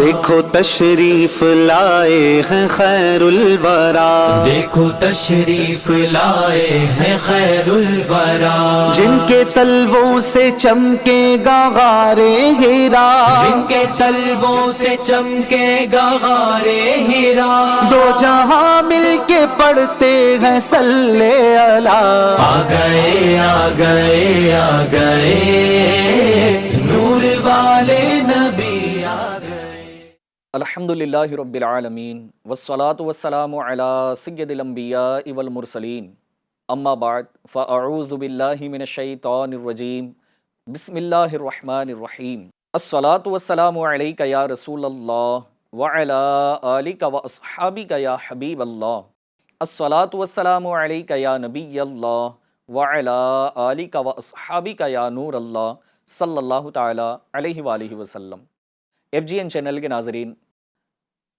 دیکھو تشریف لائے ہیں خیر الورا، دیکھو تشریف لائے ہیں خیر الورا، جن کے تلووں سے چمکے گا غار ہیرا، جن کے طلبوں سے چمکے گا غار ہیرا، دو جہاں مل کے پڑھتے ہیں صلی اللہ، آ گئے آ گئے آ گئے نور والے نبی آ گئے۔ الحمدللہ رب العالمین والصلاة والسلام علی سید الانبیاء والمرسلین، اما بعد فاعوذ باللہ من الشیطان الرجیم، بسم اللہ الرحمن الرحیم۔ الصلاة والسلام علیک یا رسول اللہ وعلی آلک واصحابک یا حبیب اللہ، الصلاة والسلام علیک یا نبی اللہ وعلی آلک واصحابک یا نور اللہ صلی اللہ تعالی علیہ وآلہ وسلم۔ ایف جی این چینل کے ناظرین،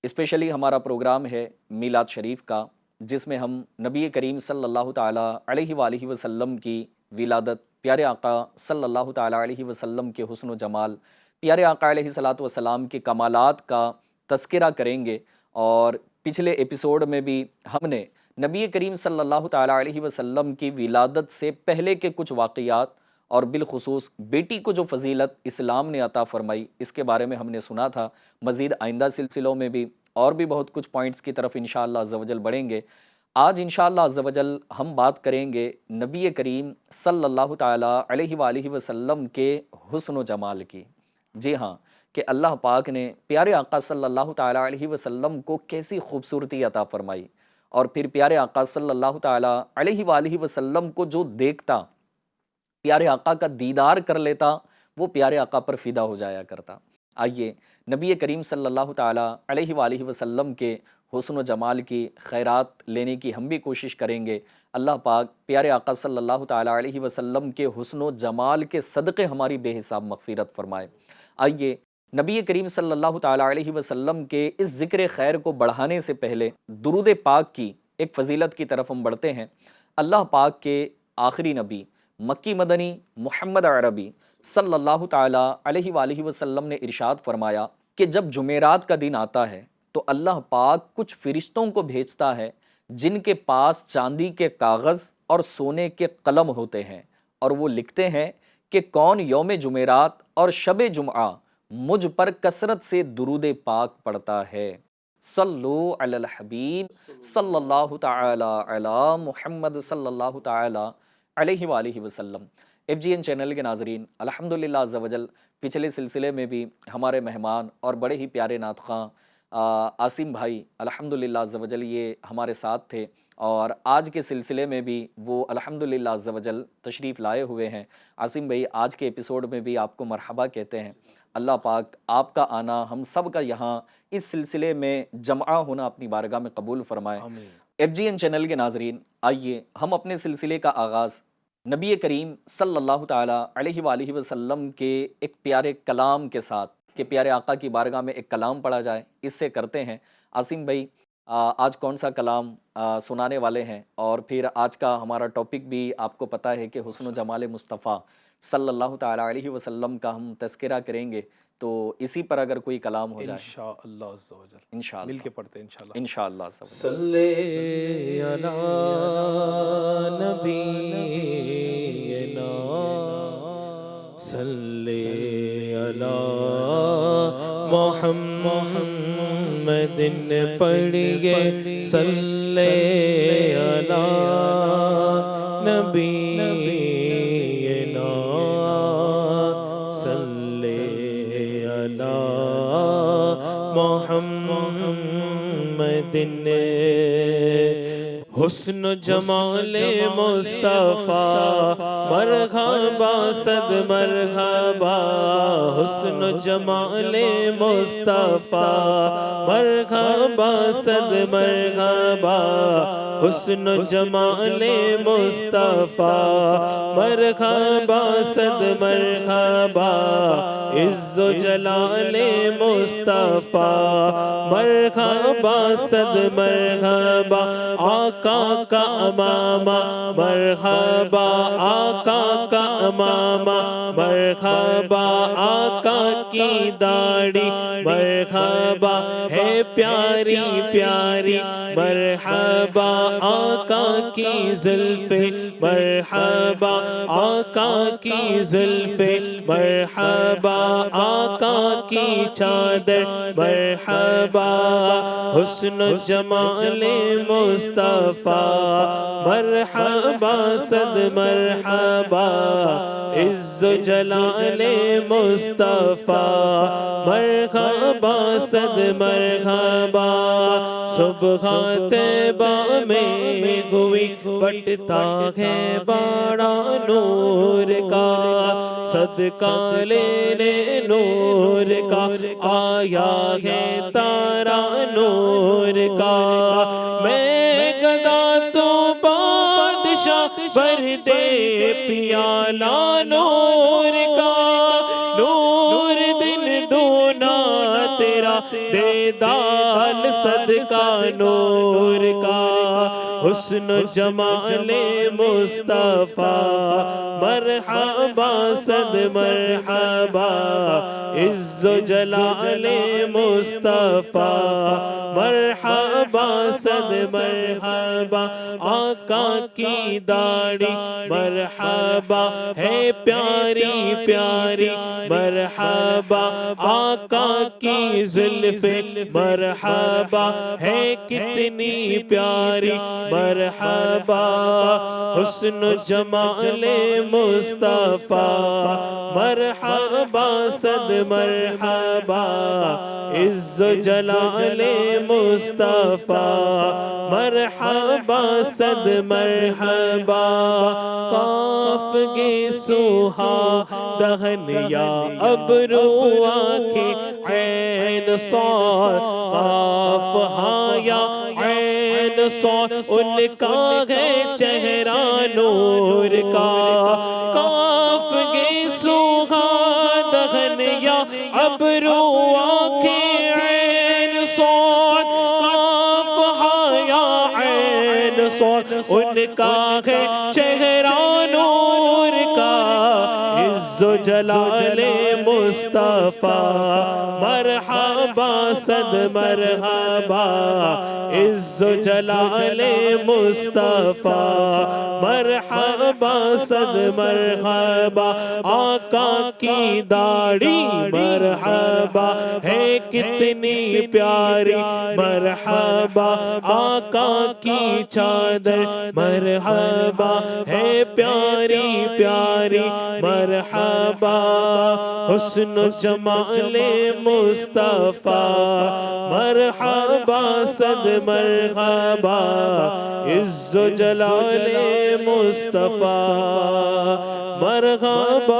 اسپیشلی ہمارا پروگرام ہے میلاد شریف کا، جس میں ہم نبی کریم صلی اللہ تعالیٰ علیہ وآلہ وسلم کی ولادت، پیارے آقا صلی اللہ تعالیٰ علیہ وسلم کے حسن و جمال، پیارے آقا علیہ الصلاۃ والسلام کے کمالات کا تذکرہ کریں گے۔ اور پچھلے ایپیسوڈ میں بھی ہم نے نبی کریم صلی اللہ تعالیٰ علیہ وسلم کی ولادت سے پہلے کے کچھ واقعات اور بالخصوص بیٹی کو جو فضیلت اسلام نے عطا فرمائی، اس کے بارے میں ہم نے سنا تھا۔ مزید آئندہ سلسلوں میں بھی اور بھی بہت کچھ پوائنٹس کی طرف انشاءاللہ عز و جل بڑھیں گے۔ آج انشاءاللہ عز و جل ہم بات کریں گے نبی کریم صلی اللہ تعالیٰ علیہ وآلہ وسلم کے حسن و جمال کی۔ جی ہاں، کہ اللہ پاک نے پیارے آقا صلی اللہ تعالیٰ علیہ وسلم کو کیسی خوبصورتی عطا فرمائی، اور پھر پیارے آقا صلی اللہ تعالیٰ علیہ وآلہ وسلم کو جو دیکھتا، پیارے آقا کا دیدار کر لیتا، وہ پیارے آقا پر فدا ہو جایا کرتا۔ آئیے نبی کریم صلی اللہ تعالیٰ علیہ وآلہ وسلم کے حسن و جمال کی خیرات لینے کی ہم بھی کوشش کریں گے۔ اللہ پاک پیارے آقا صلی اللہ تعالیٰ علیہ وسلم کے حسن و جمال کے صدقے ہماری بے حساب مغفرت فرمائے۔ آئیے نبی کریم صلی اللہ تعالیٰ علیہ وسلم کے اس ذکر خیر کو بڑھانے سے پہلے درود پاک کی ایک فضیلت کی طرف ہم بڑھتے ہیں۔ اللہ پاک کے آخری نبی مکی مدنی محمد عربی صلی اللہ تعالیٰ علیہ وآلہ وسلم نے ارشاد فرمایا کہ جب جمعرات کا دن آتا ہے تو اللہ پاک کچھ فرشتوں کو بھیجتا ہے جن کے پاس چاندی کے کاغذ اور سونے کے قلم ہوتے ہیں، اور وہ لکھتے ہیں کہ کون یوم جمعرات اور شب جمعہ مجھ پر کثرت سے درود پاک پڑھتا ہے۔ صلو علی الحبیب صلی اللہ تعالیٰ علی محمد صلی اللہ تعالیٰ علیہ وآلہ وسلم۔ ایف جی این چینل کے ناظرین، الحمدللہ عز و جل پچھلے سلسلے میں بھی ہمارے مہمان اور بڑے ہی پیارے نعت خواں عاصم بھائی الحمدللہ عز و جل یہ ہمارے ساتھ تھے، اور آج کے سلسلے میں بھی وہ الحمدللہ عز و جل تشریف لائے ہوئے ہیں۔ عاصم بھائی آج کے ایپیسوڈ میں بھی آپ کو مرحبا کہتے ہیں۔ اللہ پاک آپ کا آنا، ہم سب کا یہاں اس سلسلے میں جمع ہونا اپنی بارگاہ میں قبول فرمائے۔ ایف جی این چینل کے ناظرین، آئیے ہم اپنے سلسلے کا آغاز نبی کریم صلی اللہ تعالیٰ علیہ وآلہ وسلم کے ایک پیارے کلام کے ساتھ، کہ پیارے آقا کی بارگاہ میں ایک کلام پڑھا جائے، اس سے کرتے ہیں۔ عاصم بھائی آج کون سا کلام سنانے والے ہیں؟ اور پھر آج کا ہمارا ٹاپک بھی آپ کو پتہ ہے کہ حسن و جمال مصطفیٰ صلی اللہ تعالیٰ علیہ وسلم کا ہم تذکرہ کریں گے، تو اسی پر اگر کوئی کلام ہو جائے انشاءاللہ عز و جل، انشاءاللہ مل کے پڑھتے ہیں انشاءاللہ۔ انشاءاللہ عز و جل۔ صلی علی نبینا، صلی علی محمد پڑھیے، صلی علی نبینا، صلی علی محمد۔ حسن و جمال مصطفیٰ مرحبا صد مرحبا، حسن و جمال مصطفیٰ مرحبا صد مرحبا، حسن و جمال مصطفیٰ مرحبا صد مرحبا، عز و جلال مصطفیٰ مرحبا صد مرحبا، آقا آقا کا امامہ مرحبا آقا کا امامہ مرحبا آقا کی داڑھی مرحبا ہے پیاری پیاری مرحبا آقا کی زلفیں مرحبا آقا کی زلفیں مرحبا آقا کی چادر مرحبا حسن و جمال مصطفیٰ مرحبا صد مرحبا عز و جلال مصطفیٰ مرحبا صد مرحبا صبح طیبہ میں ہوئی بٹتا ہے بڑا نور کا صدقہ لینے نور کا آیا ہے تارا نور کا میں گدا تو بادشاہ بھر دے پیالہ نور کا نور دن دونا تیرا دے دال صدقہ نور کا حسن و جمال مصطفیٰ مرحبا صد مرحبا عز و جلال مصطفیٰ مرحبا صد مرحبا آقا کی داڑھی مرحبا ہے پیاری پیاری مرحبا آقا کی زلفیں مرحبا ہے کتنی پیاری مرحبا حسن و جمال مصطفیٰ مرحبا صد مرحبا عز و جلال مصطفیٰ مرحبا صد مرحبا قاف گے سوہا دہن یا ابرو آنکھیں عین صاد قاف ہاں یا عین صاد ان کا ہے چہرہ نور کا قاف گے سوہا دہن یا ابرو آنکھیں عین صاد قاف ہاں یا عین صاد ان کا ہے چہرہ نور کا عز و جلال مصطفیٰ مرحبا صد مرحبا عز و جلال مصطفیٰ مرحبا صد مرحبا آقا کی داڑھی مرحبا ہے کتنی پیاری مرحبا آقا کی چادر مرحبا ہے پیاری پیاری مرحبا حسن و جمال مصطفیٰ مرحبا صد مرحبا عز و جلال مصطفیٰ مرحبا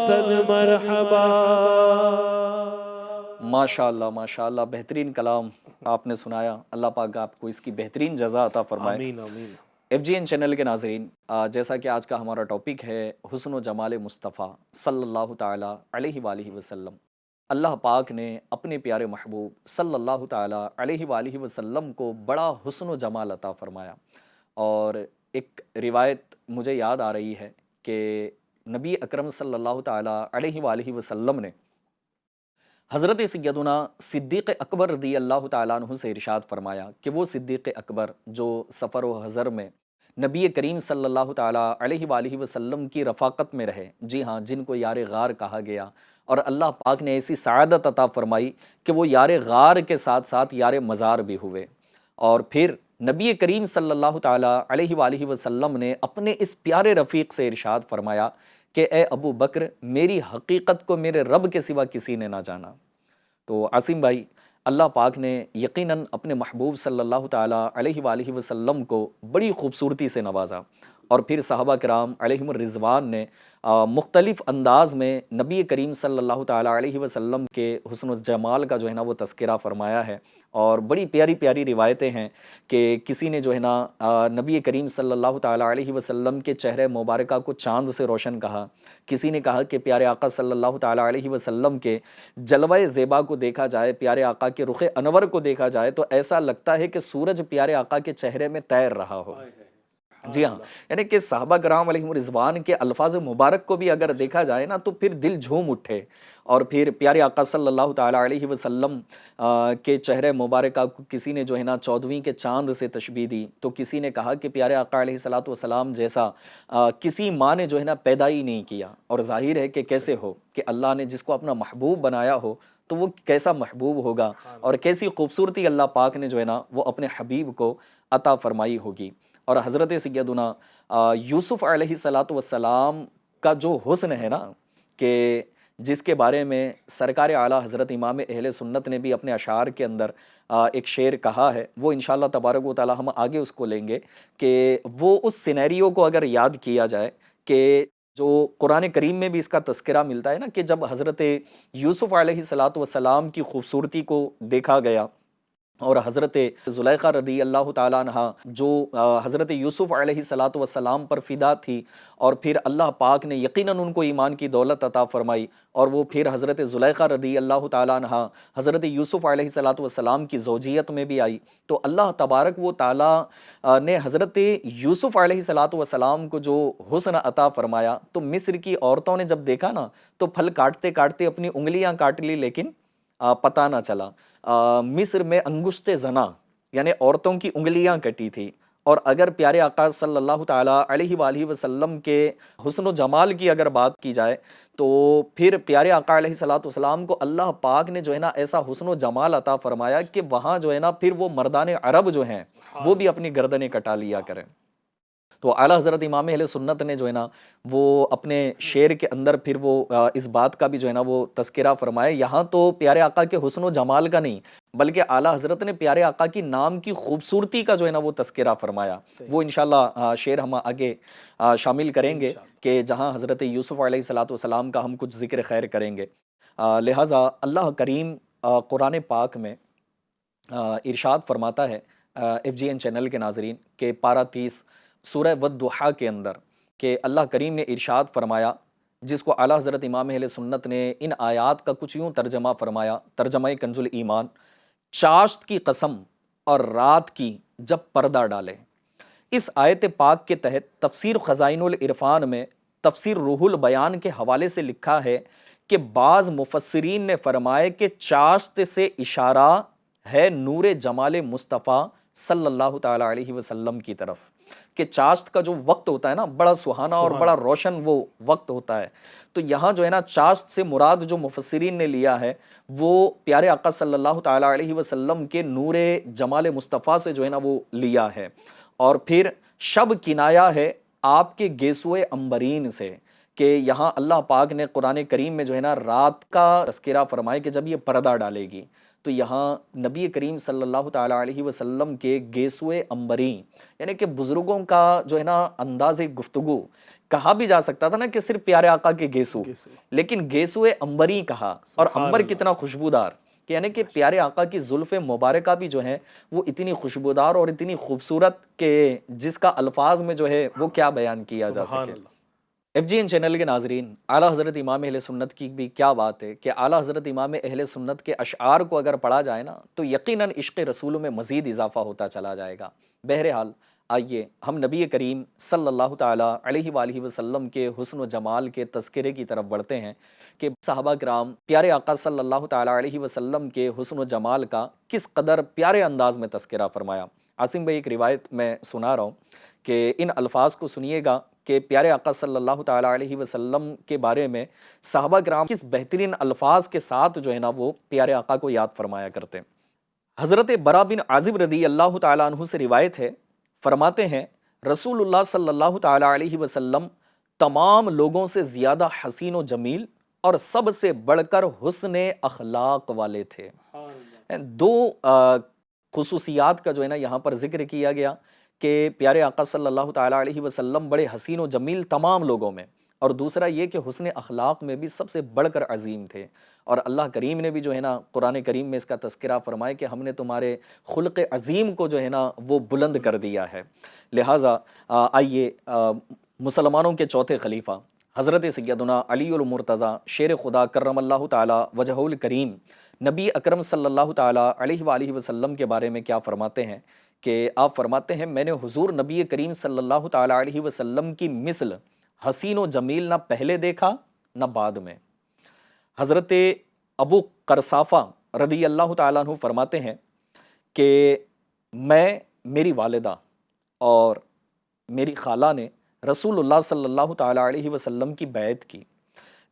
صد مرحبا ماشاءاللہ بہترین کلام آپ نے سنایا. اللہ پاک آپ کو اس کی بہترین جزا عطا فرمائے. آمین آمین. ایف جی این چینل کے ناظرین، جیسا کہ آج کا ہمارا ٹاپک ہے حسن و جمال مصطفیٰ صلی اللہ تعالیٰ علیہ وآلہ وسلم. اللہ پاک نے اپنے پیارے محبوب صلی اللہ تعالیٰ علیہ وآلہ وسلم کو بڑا حسن و جمال عطا فرمایا. اور ایک روایت مجھے یاد آ رہی ہے کہ نبی اکرم صلی اللہ تعالیٰ علیہ وآلہ وسلم نے حضرت سیدنا صدیق اکبر رضی اللہ تعالیٰ عنہ سے ارشاد فرمایا کہ وہ صدیق اکبر جو سفر و حضر میں نبی کریم صلی اللہ تعالیٰ علیہ وآلہ وسلم کی رفاقت میں رہے، جی ہاں، جن کو یار غار کہا گیا، اور اللہ پاک نے ایسی سعادت عطا فرمائی کہ وہ یار غار کے ساتھ ساتھ یار مزار بھی ہوئے. اور پھر نبی کریم صلی اللہ تعالیٰ علیہ وآلہ وسلم نے اپنے اس پیارے رفیق سے ارشاد فرمایا کہ اے ابو بکر، میری حقیقت کو میرے رب کے سوا کسی نے نہ جانا. تو عاصم بھائی، اللہ پاک نے یقیناً اپنے محبوب صلی اللہ تعالیٰ علیہ وآلہ وسلم کو بڑی خوبصورتی سے نوازا، اور پھر صحابہ کرام علیہم الرضوان نے مختلف انداز میں نبی کریم صلی اللہ تعالیٰ علیہ وسلم کے حسن و جمال کا جو ہے نا وہ تذکرہ فرمایا ہے، اور بڑی پیاری پیاری روایتیں ہیں کہ کسی نے جو ہے نا نبی کریم صلی اللہ تعالیٰ علیہ وسلم کے چہرے مبارکہ کو چاند سے روشن کہا، کسی نے کہا کہ پیارے آقا صلی اللہ تعالیٰ علیہ وسلم کے جلوہ زیبا کو دیکھا جائے، پیارے آقا کے رخ انور کو دیکھا جائے تو ایسا لگتا ہے کہ سورج پیارے آقا کے چہرے میں تیر رہا ہو۔ جی ہاں، یعنی کہ صحابہ کرام علیہم رضوان کے الفاظ مبارک کو بھی اگر دیکھا جائے نا تو پھر دل جھوم اٹھے، اور پھر پیارے آقا صلی اللہ تعالیٰ علیہ وسلم کے چہرے مبارکہ کو کسی نے جو ہے نا 14ویں کے چاند سے تشبیہ دی، تو کسی نے کہا کہ پیارے آقا علیہ الصلوۃ والسلام جیسا کسی ماں نے جو ہے نا پیدا ہی نہیں کیا، اور ظاہر ہے کہ کیسے ہو کہ اللہ نے جس کو اپنا محبوب بنایا ہو تو وہ کیسا محبوب ہوگا، اور کیسی خوبصورتی اللہ پاک نے جو ہے نا وہ اپنے حبیب کو عطا فرمائی ہوگی۔ اور حضرت سیدنا یوسف علیہ الصلوۃ والسلام کا جو حسن ہے نا، کہ جس کے بارے میں سرکار اعلیٰ حضرت امام اہل سنت نے بھی اپنے اشعار کے اندر ایک شعر کہا ہے، وہ انشاءاللہ تبارک و تعالی ہم آگے اس کو لیں گے، کہ وہ اس سینیریو کو اگر یاد کیا جائے کہ جو قرآن کریم میں بھی اس کا تذکرہ ملتا ہے نا، کہ جب حضرت یوسف علیہ الصلوۃ والسلام کی خوبصورتی کو دیکھا گیا، اور حضرت زلیخا رضی اللہ تعالیٰ عنہ جو حضرت یوسف علیہ الصلوۃ والسلام پر فدا تھی، اور پھر اللہ پاک نے یقیناً ان کو ایمان کی دولت عطا فرمائی، اور وہ پھر حضرت زلیخا رضی اللہ تعالیٰ عنہ حضرت یوسف علیہ الصلوۃ والسلام کی زوجیت میں بھی آئی، تو اللہ تبارک و تعالیٰ نے حضرت یوسف علیہ الصلوۃ والسلام کو جو حسن عطا فرمایا، تو مصر کی عورتوں نے جب دیکھا نا تو پھل کاٹتے کاٹتے اپنی انگلیاں کاٹ لی، لیکن پتہ نہ چلا۔ مصر میں انگشت زنا یعنی عورتوں کی انگلیاں کٹی تھی، اور اگر پیارے آقا صلی اللہ تعالیٰ علیہ وآلہ وسلم کے حسن و جمال کی اگر بات کی جائے تو پھر پیارے آقا علیہ الصلوۃ والسلام کو اللہ پاک نے جو ہے نا ایسا حسن و جمال عطا فرمایا کہ وہاں جو ہے نا پھر وہ مردان عرب جو ہیں وہ بھی اپنی گردنیں کٹا لیا کریں۔ تو اعلیٰ حضرت امام اہل سنت نے جو ہے نا وہ اپنے شعر کے اندر پھر وہ اس بات کا بھی جو ہے نا وہ تذکرہ فرمایا، یہاں تو پیارے آقا کے حسن و جمال کا نہیں بلکہ اعلیٰ حضرت نے پیارے آقا کی نام کی خوبصورتی کا جو ہے نا وہ تذکرہ فرمایا۔ وہ انشاءاللہ شعر ہم آگے شامل کریں گے کہ جہاں حضرت یوسف علیہ الصلوۃ والسلام کا ہم کچھ ذکر خیر کریں گے۔ لہٰذا اللہ کریم قرآن پاک میں ارشاد فرماتا ہے FGN چینل کے ناظرین کہ پارہ 30 سورہ والضحیٰ کے اندر، کہ اللہ کریم نے ارشاد فرمایا، جس کو اعلیٰ حضرت امام اہل سنت نے ان آیات کا کچھ یوں ترجمہ فرمایا، ترجمہ کنز الایمان: چاشت کی قسم اور رات کی جب پردہ ڈالے۔ اس آیت پاک کے تحت تفسیر خزائن العرفان میں تفسیر روح البیان کے حوالے سے لکھا ہے کہ بعض مفسرین نے فرمایا کہ چاشت سے اشارہ ہے نور جمال مصطفیٰ صلی اللہ تعالیٰ علیہ وسلم کی طرف، کہ چاشت کا جو وقت ہوتا ہے نا بڑا سہانا اور بڑا روشن وہ وقت ہوتا ہے، تو یہاں جو ہے نا چاشت سے مراد جو مفسرین نے لیا ہے وہ پیارے آقا صلی اللہ تعالیٰ علیہ وسلم کے نور جمال مصطفیٰ سے جو ہے نا وہ لیا ہے، اور پھر شب کنایا ہے آپ کے گیسوئے عنبرین سے، کہ یہاں اللہ پاک نے قرآن کریم میں جو ہے نا رات کا تذکرہ فرمائے کہ جب یہ پردہ ڈالے گی، تو یہاں نبی کریم صلی اللہ تعالیٰ علیہ وسلم کے گیسوئے عنبری یعنی کہ بزرگوں کا جو ہے نا انداز گفتگو، کہا بھی جا سکتا تھا نا کہ صرف پیارے آقا کے گیسو، لیکن گیسوئے عنبری کہا، اور عنبر کتنا خوشبودار، کہ یعنی کہ پیارے آقا کی زلف مبارکہ بھی جو ہیں وہ اتنی خوشبودار اور اتنی خوبصورت کہ جس کا الفاظ میں جو ہے وہ کیا بیان کیا جا سکے۔ FGN چینل کے ناظرین، اعلیٰ حضرت امام اہل سنت کی بھی کیا بات ہے کہ اعلیٰ حضرت امام اہل سنت کے اشعار کو اگر پڑھا جائے نا تو یقیناً عشق رسول میں مزید اضافہ ہوتا چلا جائے گا۔ بہرحال آئیے ہم نبی کریم صلی اللہ تعالیٰ علیہ وآلہ وسلم کے حسن و جمال کے تذکرے کی طرف بڑھتے ہیں کہ صحابہ کرام پیارے آقا صلی اللہ تعالیٰ علیہ وسلم کے حسن و جمال کا کس قدر پیارے انداز میں تذکرہ فرمایا۔ عاصم بھائی ایک روایت میں سنا رہا ہوں کہ ان الفاظ کو سنیے گا کہ پیارے آقا صلی اللہ تعالیٰ علیہ وسلم کے بارے میں صحابہ کرام کس بہترین الفاظ کے ساتھ جو ہے نا وہ پیارے آقا کو یاد فرمایا کرتے ہیں۔ حضرت برا بن عازب رضی اللہ تعالیٰ عنہ سے روایت ہے، فرماتے ہیں رسول اللہ صلی اللہ تعالیٰ علیہ وسلم تمام لوگوں سے زیادہ حسین و جمیل اور سب سے بڑھ کر حسن اخلاق والے تھے۔ دو خصوصیات کا جو ہے نا یہاں پر ذکر کیا گیا کہ پیارے آقا صلی اللہ تعالیٰ علیہ وسلم بڑے حسین و جمیل تمام لوگوں میں، اور دوسرا یہ کہ حسن اخلاق میں بھی سب سے بڑھ کر عظیم تھے، اور اللہ کریم نے بھی جو ہے نا قرآن کریم میں اس کا تذکرہ فرمائے کہ ہم نے تمہارے خلق عظیم کو جو ہے نا وہ بلند کر دیا ہے۔ لہٰذا آئیے مسلمانوں کے چوتھے خلیفہ حضرت سیدنا علی المرتضیٰ شیر خدا کرم اللہ تعالیٰ وجہہ الکریم نبی اکرم صلی اللہ تعالیٰ علیہ وآلہ وسلم کے بارے میں کیا فرماتے ہیں کہ آپ فرماتے ہیں میں نے حضور نبی کریم صلی اللہ تعالیٰ علیہ وسلم کی مثل حسین و جمیل نہ پہلے دیکھا نہ بعد میں۔ حضرت ابو قرصافہ رضی اللہ تعالیٰ عنہ فرماتے ہیں کہ میں، میری والدہ اور میری خالہ نے رسول اللہ صلی اللہ تعالیٰ علیہ وسلم کی بیعت کی۔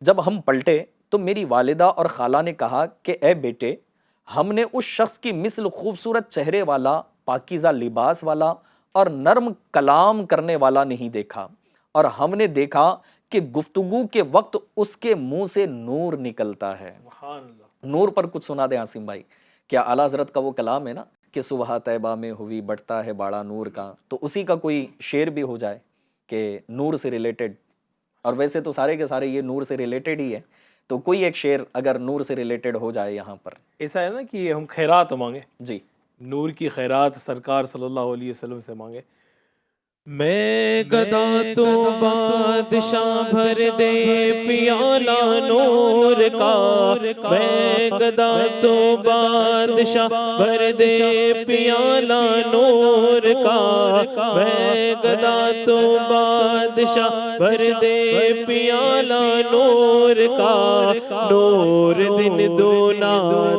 جب ہم پلٹے تو میری والدہ اور خالہ نے کہا کہ اے بیٹے، ہم نے اس شخص کی مثل خوبصورت چہرے والا، پاکیزہ لباس والا اور نرم کلام کرنے والا نہیں دیکھا، اور ہم نے دیکھا کہ گفتگو کے وقت اس کے منہ سے نور نکلتا ہے۔ سبحان اللہ۔ نور پر کچھ سنا دیں عاصم بھائی، کیا اعلیٰ حضرت کا وہ کلام ہے نا کہ صبح طیبہ میں ہوئی بڑھتا ہے باڑا نور کا، تو اسی کا کوئی شعر بھی ہو جائے کہ نور سے ریلیٹڈ، اور ویسے تو سارے کے سارے یہ نور سے ریلیٹڈ ہی ہے، تو کوئی ایک شعر اگر نور سے ریلیٹڈ ہو جائے یہاں پر۔ ایسا ہے نا کہ ہم خیرات مانگیں، جی، نور کی خیرات سرکار صلی اللہ علیہ وسلم سے مانگے۔ میں گدا تو بادشاہ بھر دے پیالہ نور کا، میں گدا تو بادشاہ بھر دے پیالہ نور کا، میں گدا تو بادشاہ بھر دے پیالہ نور کا، نور دن دونا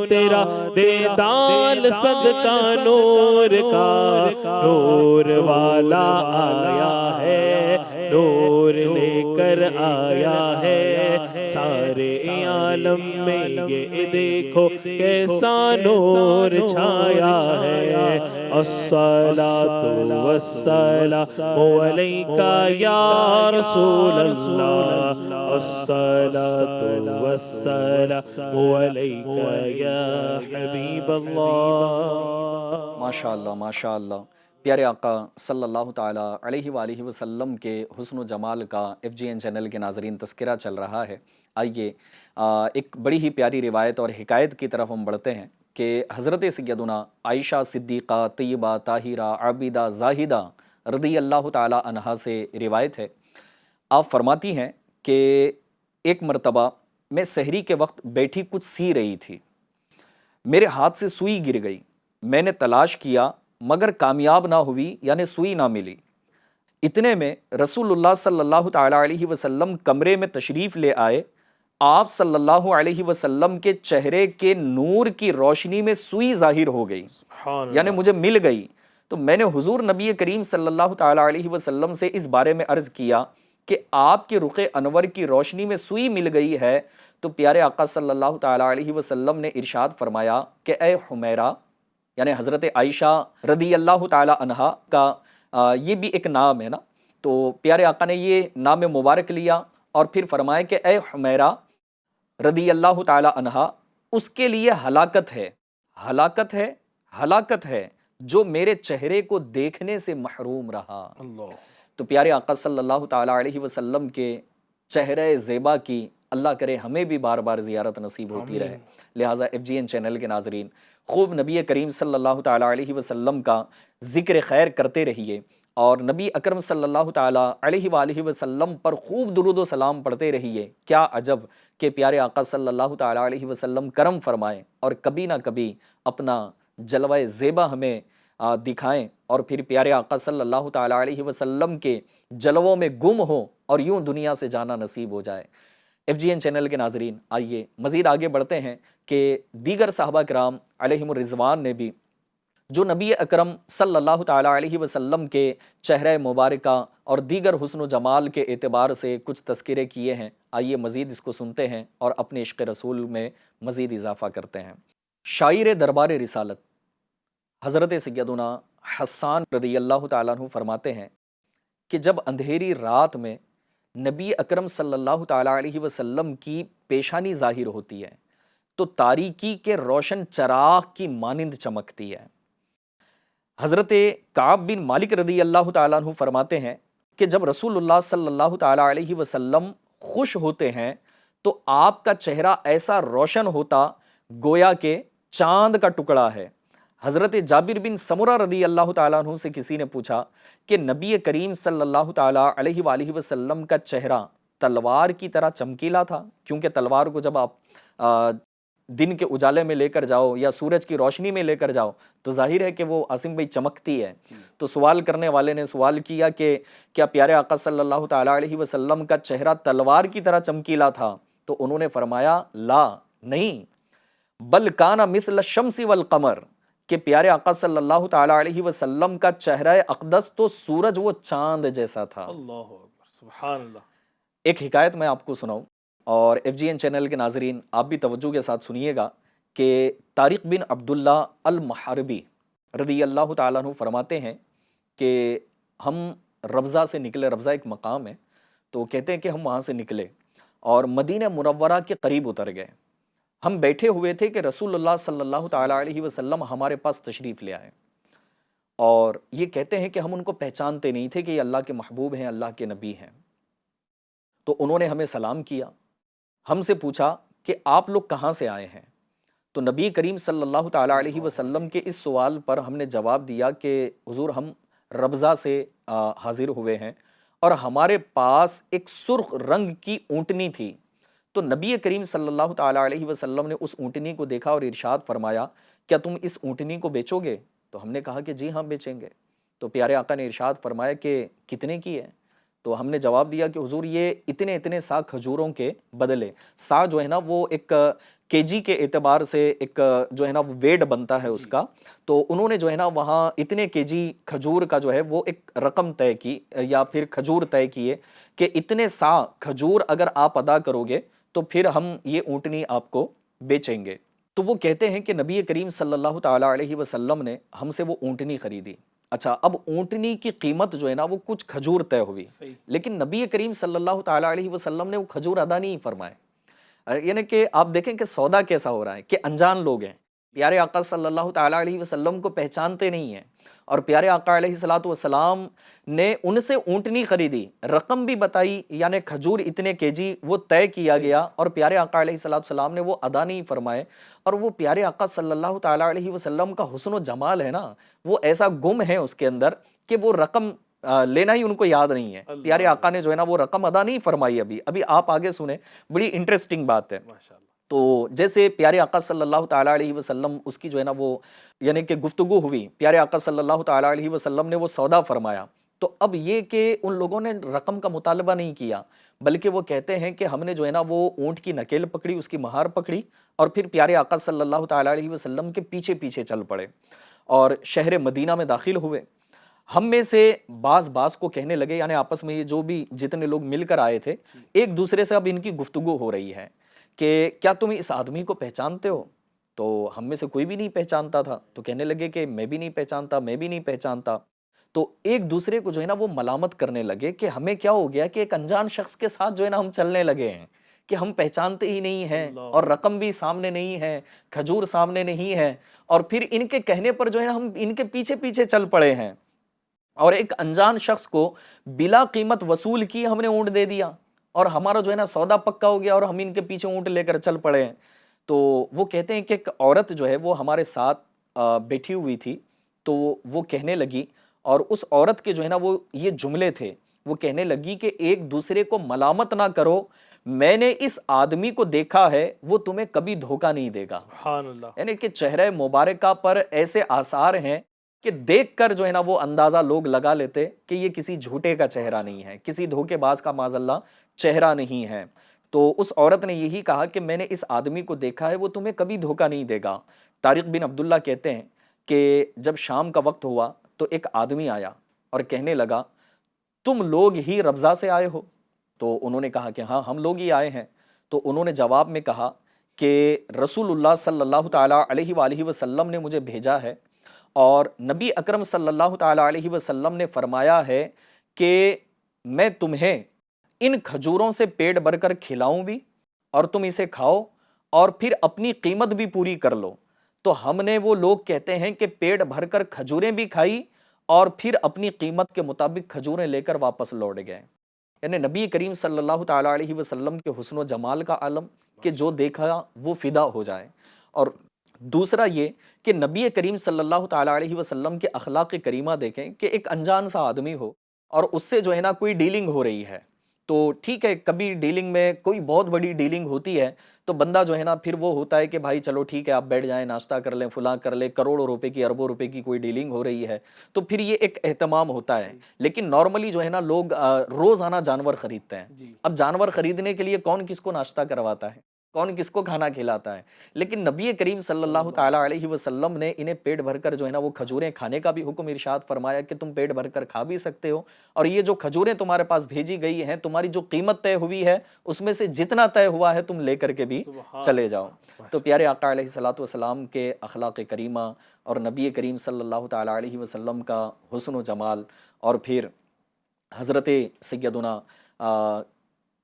تیرا دے دال صدقہ نور کا، نور والا آیا ہے، نور لے کر آیا ہے، سارے عالم میں یہ دیکھو کیسا نور چھایا ہے۔ الصلاۃ والسلام علیک یا رسول اللہ، الصلاۃ والسلام علیک یا حبیب اللہ۔ ماشاء اللہ ماشاء اللہ، پیارے آقا صلی اللہ تعالیٰ علیہ وآلہ وسلم کے حسن و جمال کا FGN چینل کے ناظرین تذکرہ چل رہا ہے۔ آئیے ایک بڑی ہی پیاری روایت اور حکایت کی طرف ہم بڑھتے ہیں کہ حضرت سیدنا عائشہ صدیقہ طیبہ طاہرہ عابدہ زاہدہ رضی اللہ تعالیٰ عنہا سے روایت ہے۔ آپ فرماتی ہیں کہ ایک مرتبہ میں سحری کے وقت بیٹھی کچھ سی رہی تھی، میرے ہاتھ سے سوئی گر گئی، میں نے تلاش کیا مگر کامیاب نہ ہوئی، یعنی سوئی نہ ملی۔ اتنے میں رسول اللہ صلی اللہ تعالیٰ علیہ وسلم کمرے میں تشریف لے آئے، آپ صلی اللہ علیہ وسلم کے چہرے کے نور کی روشنی میں سوئی ظاہر ہو گئی، یعنی مجھے مل گئی۔ تو میں نے حضور نبی کریم صلی اللہ تعالیٰ علیہ وسلم سے اس بارے میں عرض کیا کہ آپ کے رخ انور کی روشنی میں سوئی مل گئی ہے، تو پیارے آقا صلی اللہ تعالیٰ علیہ وسلم نے ارشاد فرمایا کہ اے حمیرہ، یعنی حضرت عائشہ رضی اللہ تعالیٰ عنہا کا یہ بھی ایک نام ہے نا، تو پیارے آقا نے یہ نام مبارک لیا اور پھر فرمایا کہ اے حمیرہ رضی اللہ تعالیٰ عنہا، اس کے لیے ہلاکت ہے، ہلاکت ہے، ہلاکت ہے جو میرے چہرے کو دیکھنے سے محروم رہا۔ اللہ۔ تو پیارے آقا صلی اللہ تعالیٰ علیہ وسلم کے چہرے زیبا کی اللہ کرے ہمیں بھی بار بار زیارت نصیب ہوتی رہے۔ لہٰذا FGN چینل کے ناظرین خوب نبی کریم صلی اللہ تعالیٰ علیہ وسلم کا ذکر خیر کرتے رہیے، اور نبی اکرم صلی اللہ تعالیٰ علیہ وآلہ وسلم پر خوب درود و سلام پڑھتے رہیے۔ کیا عجب کہ پیارے آقا صلی اللہ تعالیٰ علیہ وسلم کرم فرمائیں اور کبھی نہ کبھی اپنا جلوہ زیبا ہمیں دکھائیں، اور پھر پیارے آقا صلی اللہ تعالیٰ علیہ وسلم کے جلووں میں گم ہو اور یوں دنیا سے جانا نصیب ہو جائے۔ FGN چینل کے ناظرین آئیے مزید آگے بڑھتے ہیں کہ دیگر صحابہ کرام علیہم الرضوان نے بھی جو نبی اکرم صلی اللہ تعالیٰ علیہ وسلم کے چہرہ مبارکہ اور دیگر حسن و جمال کے اعتبار سے کچھ تذکرے کیے ہیں۔ آئیے مزید اس کو سنتے ہیں اور اپنے عشق رسول میں مزید اضافہ کرتے ہیں۔ شاعر دربار رسالت حضرت سیدنا حسان رضی اللہ تعالیٰ عنہ فرماتے ہیں کہ جب اندھیری رات میں نبی اکرم صلی اللہ تعالیٰ علیہ وسلم کی پیشانی ظاہر ہوتی ہے تو تاریکی کے روشن چراغ کی مانند چمکتی ہے۔ حضرت کعب بن مالک رضی اللہ تعالیٰ عنہ فرماتے ہیں کہ جب رسول اللہ صلی اللہ تعالیٰ علیہ وسلم خوش ہوتے ہیں تو آپ کا چہرہ ایسا روشن ہوتا گویا کہ چاند کا ٹکڑا ہے۔ حضرت جابر بن سمرہ رضی اللہ تعالیٰ عنہ سے کسی نے پوچھا کہ نبی کریم صلی اللہ تعالیٰ علیہ وآلہ وسلم کا چہرہ تلوار کی طرح چمکیلا تھا، کیونکہ تلوار کو جب آپ دن کے اجالے میں لے کر جاؤ یا سورج کی روشنی میں لے کر جاؤ تو ظاہر ہے کہ وہ عاصم بھائی چمکتی ہے۔ تو سوال کرنے والے نے سوال کیا کہ کیا پیارے آقا صلی اللہ تعالیٰ علیہ وسلم کا چہرہ تلوار کی طرح چمکیلا تھا؟ تو انہوں نے فرمایا لا، نہیں، بل کان مثل الشمس والقمر، کہ پیارے آقا صلی اللہ تعالیٰ علیہ وسلم کا چہرہ اقدس تو سورج و چاند جیسا تھا۔ اللہ اکبر، سبحان اللہ۔ ایک حکایت میں آپ کو سناؤں، اور ایف جی این چینل کے ناظرین آپ بھی توجہ کے ساتھ سنیے گا کہ طارق بن عبداللہ المحاربی رضی اللہ تعالیٰ عنہ فرماتے ہیں کہ ہم ربضہ سے نکلے، ربضہ ایک مقام ہے، تو کہتے ہیں کہ ہم وہاں سے نکلے اور مدینہ منورہ کے قریب اتر گئے۔ ہم بیٹھے ہوئے تھے کہ رسول اللہ صلی اللہ تعالیٰ علیہ وسلم ہمارے پاس تشریف لے آئے، اور یہ کہتے ہیں کہ ہم ان کو پہچانتے نہیں تھے کہ یہ اللہ کے محبوب ہیں، اللہ کے نبی ہیں۔ تو انہوں نے ہمیں سلام کیا، ہم سے پوچھا کہ آپ لوگ کہاں سے آئے ہیں؟ تو نبی کریم صلی اللہ تعالیٰ علیہ وسلم کے اس سوال پر ہم نے جواب دیا کہ حضور ہم ربضہ سے حاضر ہوئے ہیں اور ہمارے پاس ایک سرخ رنگ کی اونٹنی تھی۔ تو نبی کریم صلی اللہ تعالیٰ علیہ وسلم نے اس اونٹنی کو دیکھا اور ارشاد فرمایا کیا تم اس اونٹنی کو بیچو گے؟ تو ہم نے کہا کہ جی ہاں بیچیں گے۔ تو پیارے آقا نے ارشاد فرمایا کہ کتنے کی ہے؟ تو ہم نے جواب دیا کہ حضور یہ اتنے سا کھجوروں کے بدلے، سا جو ہے نا وہ ایک کے جی کے اعتبار سے ایک جو ہے نا وہ ویٹ بنتا ہے اس کا، تو انہوں نے جو ہے نا وہاں اتنے کے جی کھجور کا جو ہے وہ ایک رقم طے کی یا پھر کھجور طے کیے کہ اتنے سا کھجور اگر آپ ادا کرو گے تو پھر ہم یہ اونٹنی آپ کو بیچیں گے۔ تو وہ کہتے ہیں کہ نبی کریم صلی اللہ تعالیٰ علیہ وسلم نے ہم سے وہ اونٹنی خریدی۔ اچھا، اب اونٹنی کی قیمت جو ہے نا وہ کچھ کھجور طے ہوئی، لیکن نبی کریم صلی اللہ تعالیٰ علیہ وسلم نے وہ کھجور ادا نہیں فرمائے۔ یعنی کہ آپ دیکھیں کہ سودا کیسا ہو رہا ہے کہ انجان لوگ ہیں، پیارے آقا صلی اللہ تعالیٰ علیہ وسلم کو پہچانتے نہیں ہیں، اور پیارے آقا علیہ الصلوۃ والسلام نے ان سے اونٹنی خریدی، رقم بھی بتائی، یعنی کھجور اتنے کے جی وہ طے کیا گیا، اور پیارے آقا علیہ الصلوۃ والسلام نے وہ ادا نہیں فرمائے۔ اور وہ پیارے آقا صلی اللہ تعالیٰ علیہ وسلم کا حسن و جمال ہے نا، وہ ایسا گم ہے اس کے اندر کہ وہ رقم لینا ہی ان کو یاد نہیں ہے۔ پیارے آقا نے جو ہے نا وہ رقم ادا نہیں فرمائی۔ ابھی آپ آگے سنیں، بڑی انٹرسٹنگ بات ہے۔ تو جیسے پیارے آقا صلی اللہ تعالیٰ علیہ وسلم اس کی جو ہے نا وہ یعنی کہ گفتگو ہوئی، پیارے آقا صلی اللہ تعالیٰ علیہ وسلم نے وہ سودا فرمایا، تو اب یہ کہ ان لوگوں نے رقم کا مطالبہ نہیں کیا، بلکہ وہ کہتے ہیں کہ ہم نے جو ہے نا وہ اونٹ کی نکیل پکڑی، اس کی مہار پکڑی، اور پھر پیارے آقا صلی اللہ تعالیٰ علیہ وسلم کے پیچھے پیچھے چل پڑے اور شہر مدینہ میں داخل ہوئے۔ ہم میں سے بعض کو کہنے لگے، یعنی آپس میں یہ جو بھی جتنے لوگ مل کر آئے تھے، ایک دوسرے سے اب ان کی گفتگو ہو رہی ہے کہ کیا تم اس آدمی کو پہچانتے ہو؟ تو ہم میں سے کوئی بھی نہیں پہچانتا تھا، تو کہنے لگے کہ میں بھی نہیں پہچانتا۔ تو ایک دوسرے کو جو ہے نا وہ ملامت کرنے لگے کہ ہمیں کیا ہو گیا کہ ایک انجان شخص کے ساتھ جو ہے نا ہم چلنے لگے ہیں کہ ہم پہچانتے ہی نہیں ہیں، اور رقم بھی سامنے نہیں ہے، کھجور سامنے نہیں ہے، اور پھر ان کے کہنے پر جو ہے نا ہم ان کے پیچھے پیچھے چل پڑے ہیں، اور ایک انجان شخص کو بلا قیمت وصول کی ہم نے اونٹ دے دیا، اور ہمارا جو ہے نا سودا پکا ہو گیا اور ہم ان کے پیچھے اونٹ لے کر چل پڑے ہیں۔ تو وہ کہتے ہیں کہ ایک عورت جو ہے وہ ہمارے ساتھ بیٹھی ہوئی تھی، تو وہ کہنے لگی، اور اس عورت کے جو ہے نا وہ یہ جملے تھے، وہ کہنے لگی کہ ایک دوسرے کو ملامت نہ کرو، میں نے اس آدمی کو دیکھا ہے، وہ تمہیں کبھی دھوکہ نہیں دے گا۔ سبحان اللہ۔ یعنی کہ چہرہ مبارکہ پر ایسے آثار ہیں کہ دیکھ کر جو ہے نا وہ اندازہ لوگ لگا لیتے کہ یہ کسی جھوٹے کا چہرہ نہیں ہے، کسی دھوکے باز کا معاذ اللہ چہرہ نہیں ہے۔ تو اس عورت نے یہی کہا کہ میں نے اس آدمی کو دیکھا ہے، وہ تمہیں کبھی دھوکہ نہیں دے گا۔ طارق بن عبداللہ کہتے ہیں کہ جب شام کا وقت ہوا تو ایک آدمی آیا اور کہنے لگا تم لوگ ہی ربضہ سے آئے ہو؟ تو انہوں نے کہا کہ ہاں ہم لوگ ہی آئے ہیں۔ تو انہوں نے جواب میں کہا کہ رسول اللہ صلی اللہ تعالیٰ علیہ وآلہ وسلم نے مجھے بھیجا ہے، اور نبی اکرم صلی اللہ تعالیٰ علیہ وسلم نے فرمایا ہے کہ میں تمہیں ان کھجوروں سے پیٹ بھر کر کھلاؤں بھی، اور تم اسے کھاؤ اور پھر اپنی قیمت بھی پوری کر لو، تو ہم نے وہ لوگ کہتے ہیں کہ پیٹ بھر کر کھجوریں بھی کھائی اور پھر اپنی قیمت کے مطابق کھجوریں لے کر واپس لوٹ گئے. یعنی نبی کریم صلی اللہ تعالیٰ علیہ وسلم کے حسن و جمال کا عالم کہ جو دیکھا وہ فدا ہو جائے. اور دوسرا یہ کہ نبی کریم صلی اللہ تعالیٰ علیہ وسلم کے اخلاق کریمہ دیکھیں کہ ایک انجان سا آدمی ہو اور اس سے جو ہے نا کوئی ڈیلنگ ہو رہی ہے تو ٹھیک ہے، کبھی ڈیلنگ میں کوئی بہت بڑی ڈیلنگ ہوتی ہے تو بندہ جو ہے نا پھر وہ ہوتا ہے کہ بھائی چلو ٹھیک ہے آپ بیٹھ جائیں، ناشتہ کر لیں، فلاں کر لیں، کروڑوں روپے کی اربوں روپے کی کوئی ڈیلنگ ہو رہی ہے تو پھر یہ ایک اہتمام ہوتا ہے. لیکن نارملی جو ہے نا لوگ روزانہ جانور خریدتے ہیں. اب جانور خریدنے کے لیے کون کس کو ناشتہ کرواتا ہے، کون کس کو کھانا کھلاتا ہے؟ لیکن نبی کریم صلی اللہ تعالیٰ علیہ وسلم نے انہیں پیٹ بھر کر جو ہے نا وہ کھجوریں کھانے کا بھی حکم ارشاد فرمایا کہ تم پیٹ بھر کر کھا بھی سکتے ہو، اور یہ جو کھجوریں تمہارے پاس بھیجی گئی ہیں تمہاری جو قیمت طے ہوئی ہے اس میں سے جتنا طے ہوا ہے تم لے کر کے بھی چلے جاؤ. تو پیارے آقا علیہ الصلوۃ والسلام کے اخلاق کریمہ اور نبی کریم صلی اللہ تعالیٰ علیہ وسلم کا حسن و جمال، اور پھر حضرت سیدنا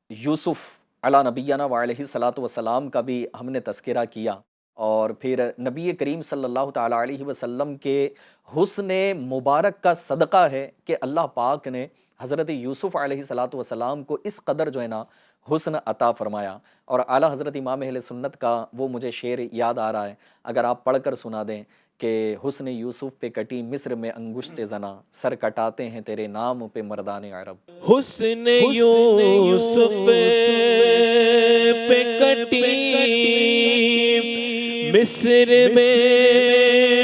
یوسف علی نبینا وعلیہ الصلوۃ والسلام کا بھی ہم نے تذکرہ کیا، اور پھر نبی کریم صلی اللہ تعالیٰ علیہ وسلم کے حسن مبارک کا صدقہ ہے کہ اللہ پاک نے حضرت یوسف علیہ الصلوۃ والسلام کو اس قدر جو ہے نا حسن عطا فرمایا. اور اعلیٰ حضرت امام اہل سنت کا وہ مجھے شعر یاد آ رہا ہے، اگر آپ پڑھ کر سنا دیں کہ حسن یوسف پہ کٹی مصر میں انگشت زنا، سر کٹاتے ہیں تیرے نام پہ مردان عرب. حسن یوسف پہ کٹی مصر میں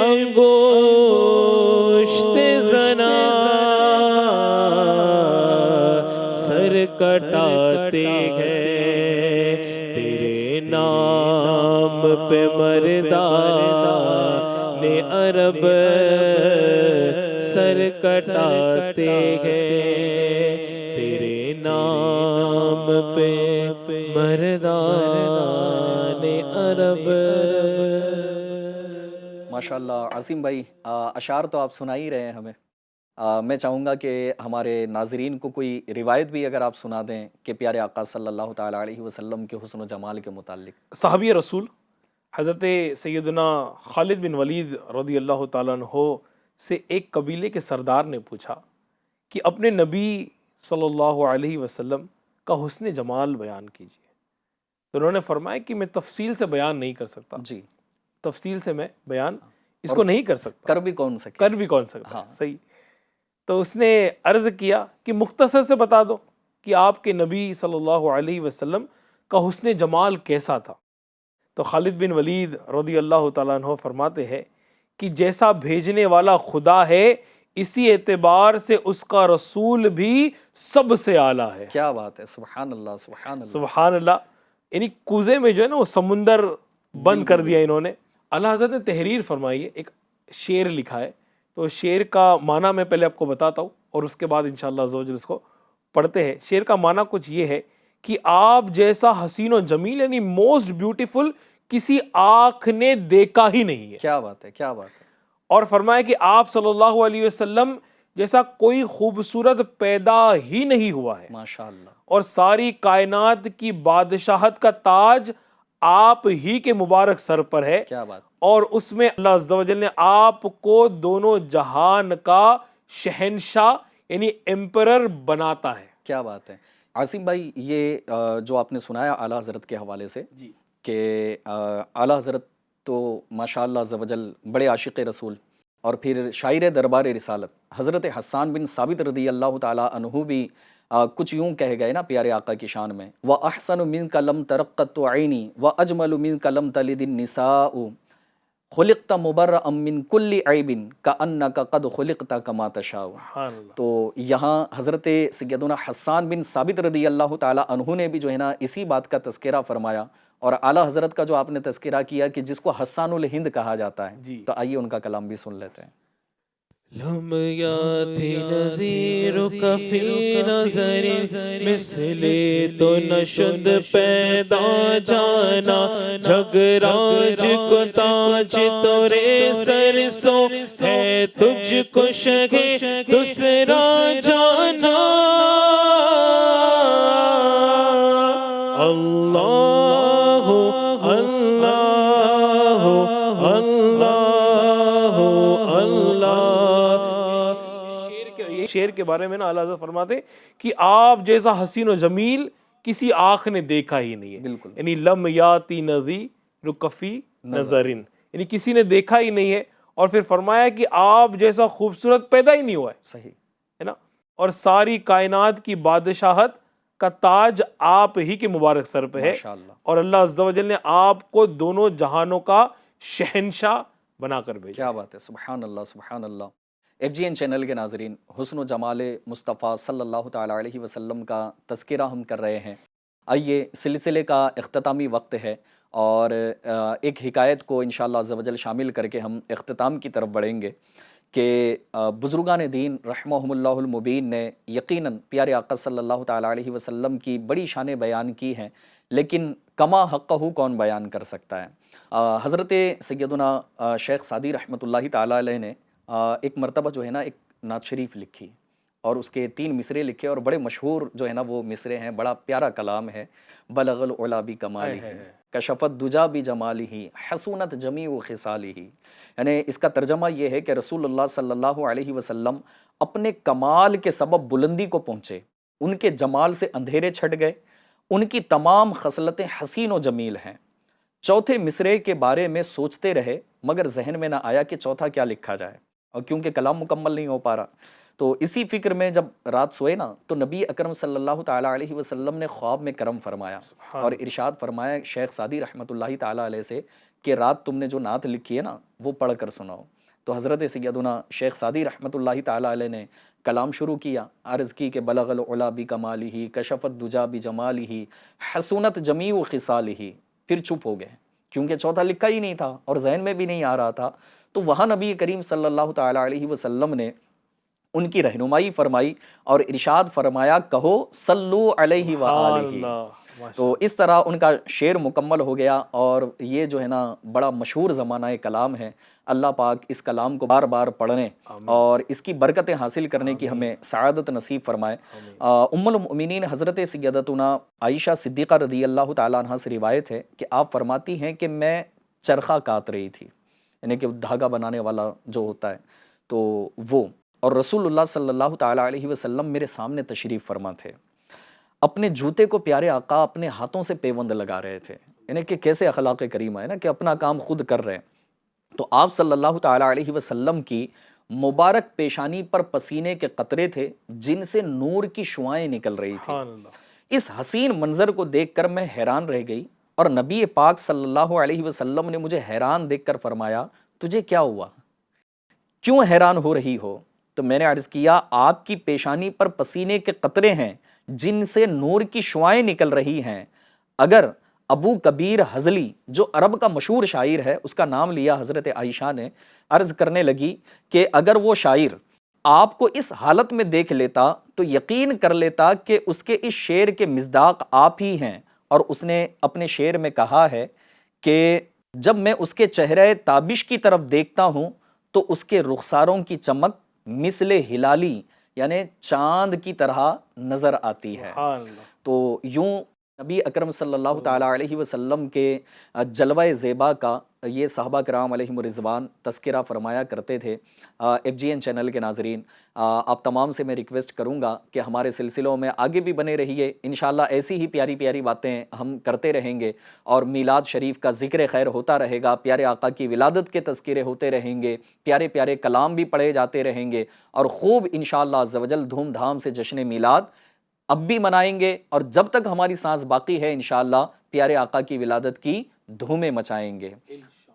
انگشت زنا، سر کٹاتے ہیں تیرے نام پہ مردان عرب، سر کٹاتے ہیں تیرے نام پہ مردان عرب. ماشاءاللہ عظیم بھائی، اشعار تو آپ سنا ہی رہے ہیں ہمیں. میں چاہوں گا کہ ہمارے ناظرین کو کوئی روایت بھی اگر آپ سنا دیں کہ پیارے آقا صلی اللہ تعالیٰ علیہ وسلم کے حسن و جمال کے متعلق. صحابی رسول حضرت سیدنا خالد بن ولید رضی اللہ تعالیٰ عنہ سے ایک قبیلے کے سردار نے پوچھا کہ اپنے نبی صلی اللہ علیہ وسلم کا حسن جمال بیان کیجیے. تو انہوں نے فرمایا کہ میں تفصیل سے بیان نہیں کر سکتا. جی، تفصیل سے میں بیان اس کو نہیں کر سکتا. کر بھی کون سکتا. ہاں صحیح. تو اس نے عرض کیا کہ مختصر سے بتا دو کہ آپ کے نبی صلی اللہ علیہ وسلم کا حسن جمال کیسا تھا. تو خالد بن ولید رضی اللہ تعالیٰ عنہ فرماتے ہیں کہ جیسا بھیجنے والا خدا ہے اسی اعتبار سے اس کا رسول بھی سب سے اعلیٰ ہے. کیا بات ہے، سبحان اللہ سبحان اللہ سبحان اللہ. یعنی کوزے میں جو ہے نا وہ سمندر بند کر دیا انہوں نے. اللہ حضرت نے تحریر فرمائی ہے، ایک شعر لکھا ہے، تو شعر کا معنی میں پہلے آپ کو بتاتا ہوں اور اس کے بعد انشاءاللہ عز و جل اس کو پڑھتے ہیں. شعر کا معنی کچھ یہ ہے کہ آپ جیسا حسین و جمیل یعنی موسٹ بیوٹیفل کسی آنکھ نے دیکھا ہی نہیں ہے. کیا بات ہے، کیا بات ہے. اور فرمایا کہ آپ صلی اللہ علیہ وسلم جیسا کوئی خوبصورت پیدا ہی نہیں ہوا ہے. ماشاءاللہ. اور ساری کائنات کی بادشاہت کا تاج آپ ہی کے مبارک سر پر ہے. کیا بات. اور اس میں اللہ عز و جل نے آپ کو دونوں جہان کا شہنشاہ یعنی ایمپرر بناتا ہے. کیا بات ہے. عاصم بھائی، یہ جو آپ نے سنایا اعلیٰ حضرت کے حوالے سے جی کہ اعلیٰ حضرت تو ماشاءاللہ عز و جل بڑے عاشق رسول، اور پھر شاعر دربار رسالت حضرت حسان بن ثابت رضی اللہ تعالیٰ عنہ بھی کچھ یوں کہہ گئے نا پیارے آقا کی شان میں، وَأَحْسَنُ مِنْكَ لَمْ تَرَقَّتُ عَيْنِي وَأَجْمَلُ مِنْكَ لَمْ تَلِدِ النِّسَاءُ خُلِقْتَ مُبَرَّأً مِنْ كُلِّ عَيْبٍ كَأَنَّكَ قَدْ خُلِقْتَ كَمَا تَشَاءُ. سبحان اللہ. تو یہاں حضرت سیدنا حسان بن ثابت رضی اللہ تعالیٰ عنہ نے بھی جو ہے نا اسی بات کا تذکرہ فرمایا، اور اعلیٰ حضرت کا جو آپ نے تذکرہ کیا کہ جس کو حسان الہند کہا جاتا ہے. جی. تو آئیے ان کا کلام بھی سن لیتے ہیں. لم یاتی نظیرک فی نظر مثلی تو نشد پیدا جانا، جگراج کو تاج تورے سر سو ہے تجھ کو شگے دوسرا جانا. اللہ اللہ اللہ اللہ. شعر کے بارے میں نا اعلیٰ حضرت فرماتے کہ آپ جیسا حسین و جمیل کسی آنکھ نے دیکھا ہی نہیں ہے. بالکل. یعنی لم یاتی نظیر کفی نظرن، یعنی کسی نے دیکھا ہی نہیں ہے. اور پھر فرمایا کہ آپ جیسا خوبصورت پیدا ہی نہیں ہوا ہے. صحیح ہے نا. اور ساری کائنات کی بادشاہت کا تاج آپ ہی کے مبارک سر پہ ہے. ماشاءاللہ. اور اللہ عز و جل نے آپ کو دونوں جہانوں کا شہنشاہ بنا کر بھیجا. کیا بات ہے، سبحان اللہ سبحان اللہ. ایف جی این چینل کے ناظرین، حسن و جمال مصطفیٰ صلی اللہ تعالیٰ علیہ وسلم کا تذکرہ ہم کر رہے ہیں. آئیے، سلسلے کا اختتامی وقت ہے اور ایک حکایت کو انشاءاللہ عز و جل شامل کر کے ہم اختتام کی طرف بڑھیں گے کہ بزرگان دین رحمہم اللہ المبین نے یقیناً پیارے آقا صلی اللہ تعالیٰ علیہ وسلم کی بڑی شانیں بیان کی ہیں، لیکن کما حقہ کون بیان کر سکتا ہے. حضرت سیدنا شیخ سعدی رحمۃ اللہ تعالیٰ علیہ نے ایک مرتبہ جو ہے نا ایک نعت شریف لکھی اور اس کے 3 مصرے لکھے اور بڑے مشہور جو ہے نا وہ مصرے ہیں. بڑا پیارا کلام ہے. بلغ العلا بکمالہ کشفت دجا بجمالہ حسونت جمیع خصالہ. یعنی اس کا ترجمہ یہ ہے کہ رسول اللہ صلی اللہ علیہ وسلم اپنے کمال کے سبب بلندی کو پہنچے، ان کے جمال سے اندھیرے چھٹ گئے، ان کی تمام خصلتیں حسین و جمیل ہیں. چوتھے مصرے کے بارے میں سوچتے رہے مگر ذہن میں نہ آیا کہ چوتھا کیا لکھا جائے، اور کیونکہ کلام مکمل نہیں ہو پا رہا تو اسی فکر میں جب رات سوئے نا تو نبی اکرم صلی اللہ تعالیٰ علیہ وسلم نے خواب میں کرم فرمایا اور ارشاد فرمایا شیخ سعدی رحمۃ اللہ تعالیٰ علیہ سے کہ رات تم نے جو نعت لکھی ہے نا وہ پڑھ کر سناؤ. تو حضرت سیدنا شیخ سعدی رحمۃ اللہ تعالیٰ علیہ نے کلام شروع کیا، عرض کی کہ بلغ العلا بکمالہ کشفت دجا بجمالہ حسونت جمیع خصالہ. پھر چپ ہو گئے کیونکہ چوتھا لکھا ہی نہیں تھا اور ذہن میں بھی نہیں آ رہا تھا. تو وہاں نبی کریم صلی اللہ تعالیٰ علیہ وسلم نے ان کی رہنمائی فرمائی اور ارشاد فرمایا کہو صلو علیہ وآلہ. تو اس طرح ان کا شعر مکمل ہو گیا اور یہ جو ہے نا بڑا مشہور زمانہ کلام ہے. اللہ پاک اس کلام کو بار بار پڑھنے اور اس کی برکتیں حاصل کرنے کی ہمیں سعادت نصیب فرمائے. ام المؤمنین حضرت سیدتنا عائشہ صدیقہ رضی اللہ تعالیٰ عنہ سے روایت ہے کہ آپ فرماتی ہیں کہ میں چرخہ کاٹ رہی تھی، یعنی کہ دھاگا بنانے والا جو ہوتا ہے تو وہ، اور رسول اللہ صلی اللہ تعالیٰ علیہ وسلم میرے سامنے تشریف فرما تھے. اپنے جوتے کو پیارے آقا اپنے ہاتھوں سے پیوند لگا رہے تھے، یعنی کہ کیسے اخلاق کریمہ ہے نا کہ اپنا کام خود کر رہے ہیں. تو آپ صلی اللہ تعالیٰ علیہ وسلم کی مبارک پیشانی پر پسینے کے قطرے تھے جن سے نور کی شعائیں نکل رہی تھیں. اس حسین منظر کو دیکھ کر میں حیران رہ گئی اور نبی پاک صلی اللہ علیہ وسلم نے مجھے حیران دیکھ کر فرمایا تجھے کیا ہوا، کیوں حیران ہو رہی ہو؟ تو میں نے عرض کیا آپ کی پیشانی پر پسینے کے قطرے ہیں جن سے نور کی شعائیں نکل رہی ہیں. اگر ابو کبیر ہزلی جو عرب کا مشہور شاعر ہے، اس کا نام لیا حضرت عائشہ نے، عرض کرنے لگی کہ اگر وہ شاعر آپ کو اس حالت میں دیکھ لیتا تو یقین کر لیتا کہ اس کے اس شعر کے مصداق آپ ہی ہیں. اور اس نے اپنے شعر میں کہا ہے کہ جب میں اس کے چہرے تابش کی طرف دیکھتا ہوں تو اس کے رخساروں کی چمک مثل ہلالی یعنی چاند کی طرح نظر آتی ہے. تو یوں نبی اکرم صلی اللہ تعالیٰ علیہ وسلم کے جلوہ زیبا کا یہ صحابہ کرام علیہم رضوان تذکرہ فرمایا کرتے تھے. ایف جی این چینل کے ناظرین، آپ تمام سے میں ریکویسٹ کروں گا کہ ہمارے سلسلوں میں آگے بھی بنے رہیے. انشاءاللہ ایسی ہی پیاری پیاری باتیں ہم کرتے رہیں گے اور میلاد شریف کا ذکر خیر ہوتا رہے گا، پیارے آقا کی ولادت کے تذکرے ہوتے رہیں گے، پیارے پیارے کلام بھی پڑھے جاتے رہیں گے اور خوب انشاءاللہ عز و جل دھوم دھام سے جشن میلاد اب بھی منائیں گے اور جب تک ہماری سانس باقی ہے انشاءاللہ پیارے آقا کی ولادت کی دھومیں مچائیں گے.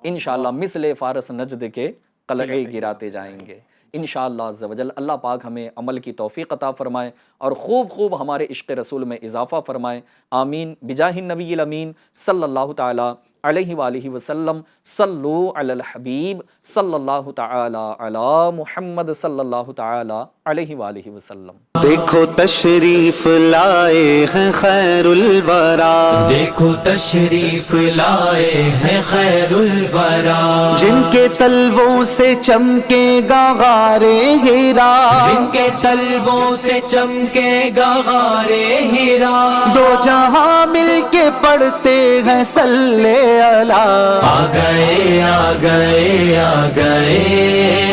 انشاءاللہ مثل فارس نجد کے قلعے گراتے جائیں گے انشاءاللہ عز و جل. اللہ پاک ہمیں عمل کی توفیق عطا فرمائے اور خوب خوب ہمارے عشق رسول میں اضافہ فرمائے. آمین بجاہ النبی الامین صلی اللہ تعالی علیہ وآلہ وسلم. صلو علی الحبیب صلی اللہ تعالی علی محمد صلی اللہ تعالی علیہ وآلہ وسلم۔ دیکھو تشریف لائے ہیں خیر الورا، دیکھو تشریف لائے ہیں خیر الورا، جن کے تلووں سے چمکے گا غارے ہیرا، جن کے تلووں سے چمکے گا غارے ہیرا، دو جہاں مل کے پڑھتے ہیں صلی اللہ، آ گئے آ گئے آ گئے